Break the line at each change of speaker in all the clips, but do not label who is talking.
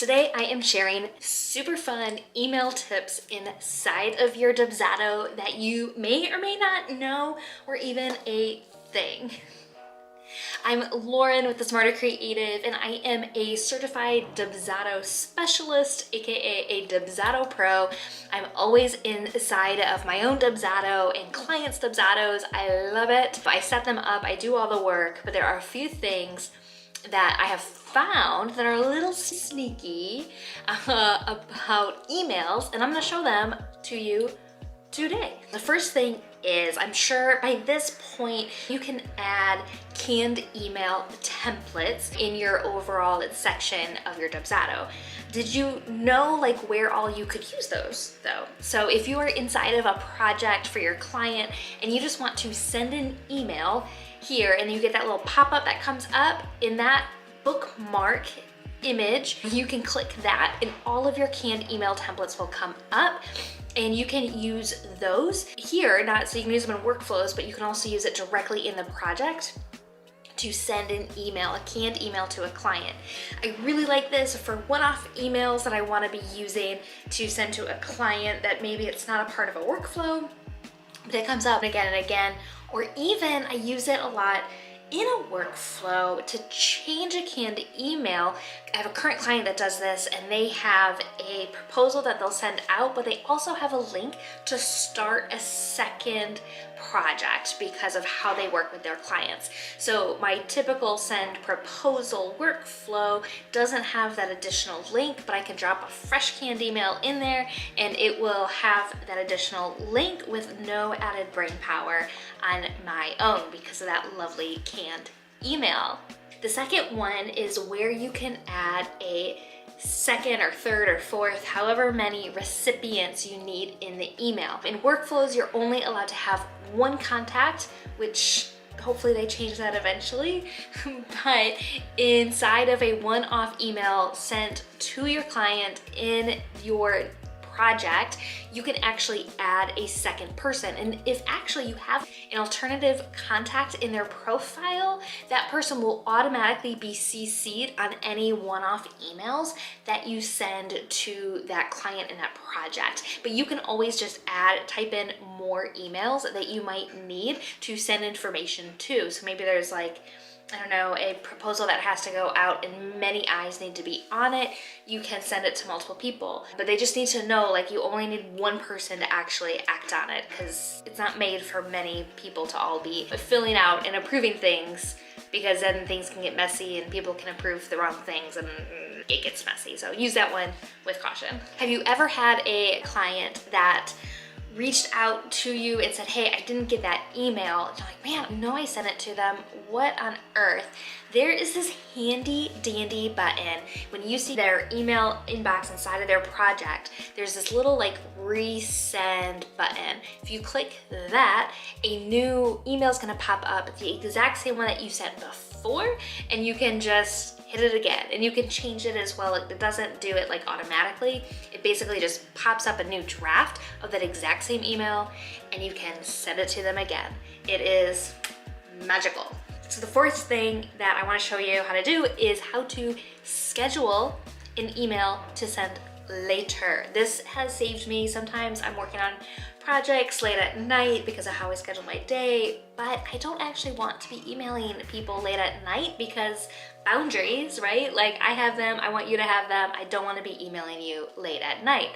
Today I am sharing super fun email tips inside of your Dubsado that you may or may not know or even a thing. I'm Lauren with The Smarter Creative, and I am a certified Dubsado specialist, aka a Dubsado pro. I'm always inside of my own Dubsado and clients' Dubsados. I love it. I set them up, I do all the work, but there are a few things that I have found that are a little sneaky about emails, and I'm gonna show them to you today. The first thing is, I'm sure by this point you can add canned email templates in your overall section of your Dubsado. Did you know where all you could use those though? So if you are inside of a project for your client and you just want to send an email here and you get that little pop-up that comes up in that bookmark image, you can click that and all of your canned email templates will come up. And you can use those here, so you can use them in workflows, but you can also use it directly in the project to send an email, a canned email to a client. I really like this for one-off emails that I want to be using to send to a client that maybe it's not a part of a workflow, but it comes up again and again. Or even I use it a lot in a workflow to change a canned email. I have a current client that does this, and they have a proposal that they'll send out, but they also have a link to start a second project because of how they work with their clients. So my typical send proposal workflow doesn't have that additional link, but I can drop a fresh canned email in there and it will have that additional link with no added brain power on my own because of that lovely canned email. The second one is where you can add a second or third or fourth, however many recipients you need in the email. In workflows, you're only allowed to have one contact, which hopefully they change that eventually, but inside of a one-off email sent to your client in your project, you can actually add a second person. And if actually you have an alternative contact in their profile, that person will automatically be CC'd on any one-off emails that you send to that client in that project. But you can always just type in more emails that you might need to send information to. So maybe there's I don't know, a proposal that has to go out and many eyes need to be on it, you can send it to multiple people. But they just need to know you only need one person to actually act on it, because it's not made for many people to all be filling out and approving things, because then things can get messy and people can approve the wrong things and it gets messy. So use that one with caution. Have you ever had a client that reached out to you and said, hey, I didn't get that email? And you're like, man, I know I sent it to them. What on earth? There is this handy dandy button. When you see their email inbox inside of their project, there's this little resend button. If you click that, a new email is gonna pop up, the exact same one that you sent before, and you can just hit it again, and you can change it as well. It doesn't do it automatically. It basically just pops up a new draft of that exact same email, and you can send it to them again. It is magical. So the fourth thing that I want to show you how to do is how to schedule an email to send later. This has saved me. Sometimes I'm working on projects late at night because of how I schedule my day, but I don't actually want to be emailing people late at night because boundaries, right? I have them, I want you to have them. I don't want to be emailing you late at night.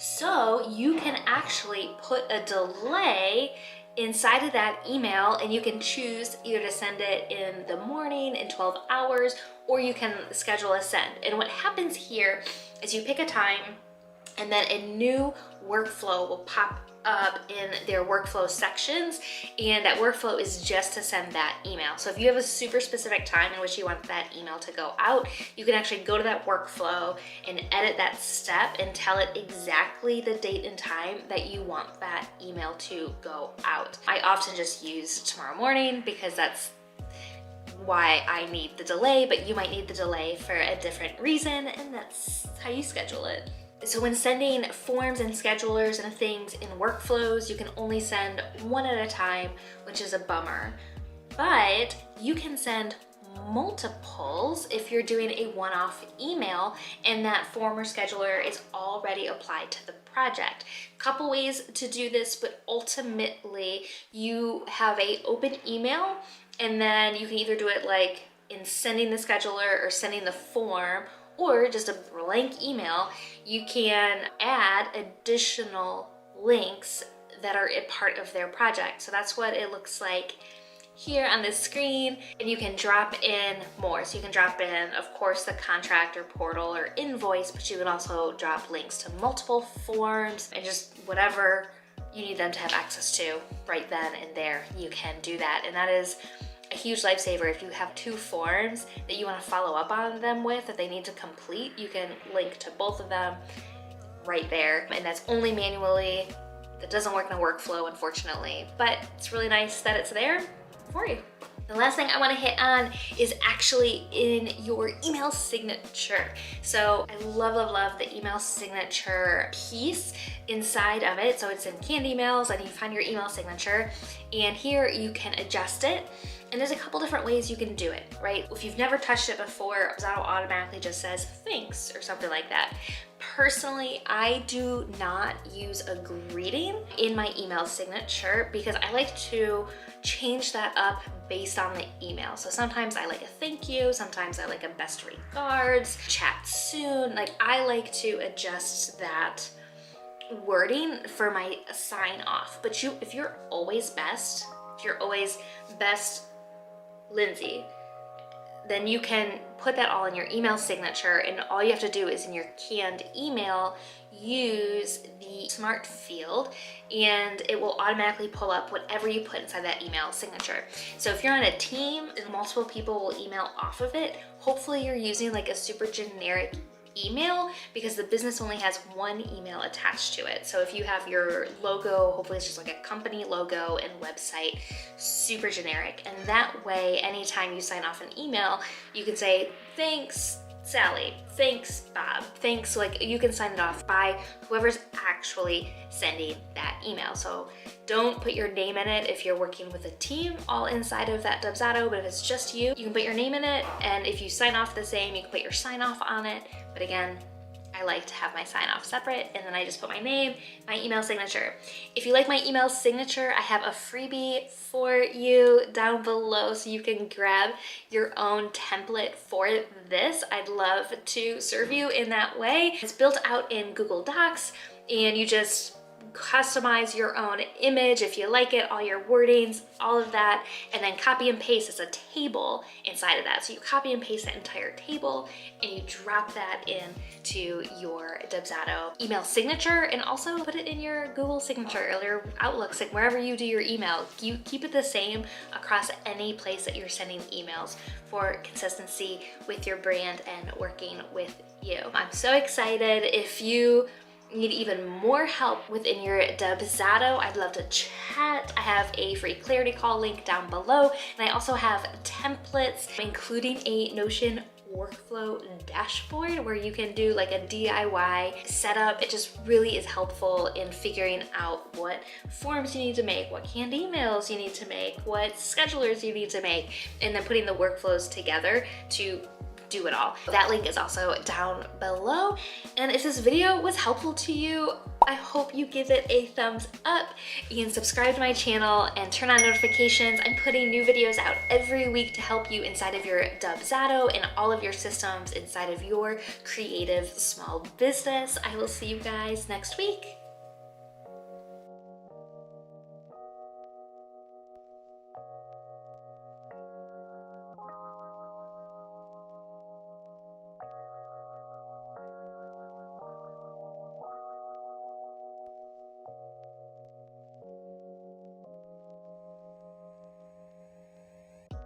So you can actually put a delay inside of that email, and you can choose either to send it in the morning in 12 hours, or you can schedule a send. And what happens here is you pick a time, and then a new workflow will pop up in their workflow sections, and that workflow is just to send that email. So if you have a super specific time in which you want that email to go out, you can actually go to that workflow and edit that step and tell it exactly the date and time that you want that email to go out. I often just use tomorrow morning because that's why I need the delay, but you might need the delay for a different reason, and that's how you schedule it. So when sending forms and schedulers and things in workflows, you can only send one at a time, which is a bummer. But you can send multiples if you're doing a one-off email and that form or scheduler is already applied to the project. Couple ways to do this, but ultimately you have a open email, and then you can either do it like in sending the scheduler or sending the form, or just a blank email. You can add additional links that are a part of their project. So that's what it looks like here on this screen, and you can drop in more. So you can drop in, of course, the contract or portal or invoice, but you can also drop links to multiple forms and just whatever you need them to have access to right then and there, you can do that. And that is a huge lifesaver. If you have 2 forms that you want to follow up on them with that they need to complete, you can link to both of them right there. And that's only manually. That doesn't work in a workflow, unfortunately, but it's really nice that it's there for you. The last thing I want to hit on is actually in your email signature. So I love the email signature piece inside of it. So it's in canned emails, and you find your email signature, and here you can adjust it. And there's a couple different ways you can do it, right? If you've never touched it before, Dubsado automatically just says thanks or something like that. Personally, I do not use a greeting in my email signature because I like to change that up based on the email. So sometimes I like a thank you, sometimes I like a best regards, chat soon. Like, I like to adjust that wording for my sign off. But if you're always best, Lindsay, then you can put that all in your email signature, and all you have to do is in your canned email, use the smart field, and it will automatically pull up whatever you put inside that email signature. So if you're on a team and multiple people will email off of it, hopefully you're using like a super generic email, because the business only has one email attached to it. So if you have your logo, hopefully it's just like a company logo and website, super generic. And that way, anytime you sign off an email, you can say, thanks, Sally, thanks, Bob, thanks. Like, you can sign it off by whoever's actually sending that email. So don't put your name in it if you're working with a team all inside of that Dubsado, but if it's just you, you can put your name in it. And if you sign off the same, you can put your sign off on it. But again, I like to have my sign off separate, and then I just put my name, my email signature. If you like my email signature, I have a freebie for you down below so you can grab your own template for this. I'd love to serve you in that way. It's built out in Google Docs, and you just customize your own image if you like it, all your wordings, all of that, and then copy and paste as a table inside of that. So you copy and paste that entire table, and you drop that into your Dubsado email signature, and also put it in your Google signature or your Outlook, like wherever you do your email. You keep it the same across any place that you're sending emails for consistency with your brand and working with you. I'm so excited. If you need even more help within your Dubsado, I'd love to chat. I have a free clarity call link down below, and I also have templates, including a Notion workflow dashboard where you can do like a DIY setup. It just really is helpful in figuring out what forms you need to make, what canned emails you need to make, what schedulers you need to make, and then putting the workflows together to do it all. That link is also down below. And if this video was helpful to you, I hope you give it a thumbs up and subscribe to my channel and turn on notifications. I'm putting new videos out every week to help you inside of your Dubsado and all of your systems inside of your creative small business. I will see you guys next week.